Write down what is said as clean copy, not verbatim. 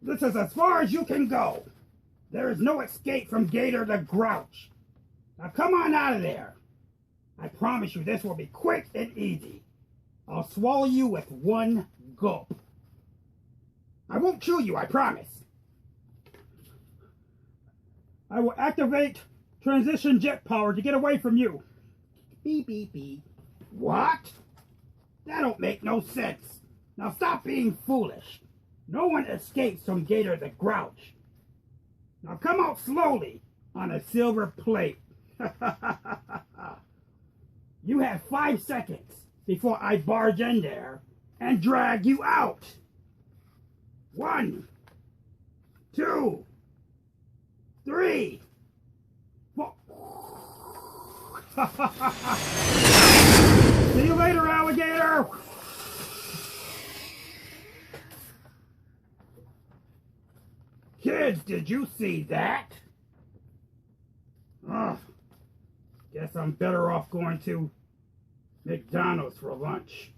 This is as far as you can go. There is no escape from Gator the Grouch. Now come on out of there. I promise you this will be quick and easy. I'll swallow you with one gulp. I won't kill you, I promise. I will activate transition jet power to get away from you. Beep, beep, beep. What? That don't make no sense. Now stop being foolish. No one escapes from Gator the Grouch. Now come out slowly on a silver plate. You have 5 seconds before I barge in there and drag you out. 1, 2, 3, 4. See you later, alligator. Kids, did you see that? Guess I'm better off going to McDonald's for lunch.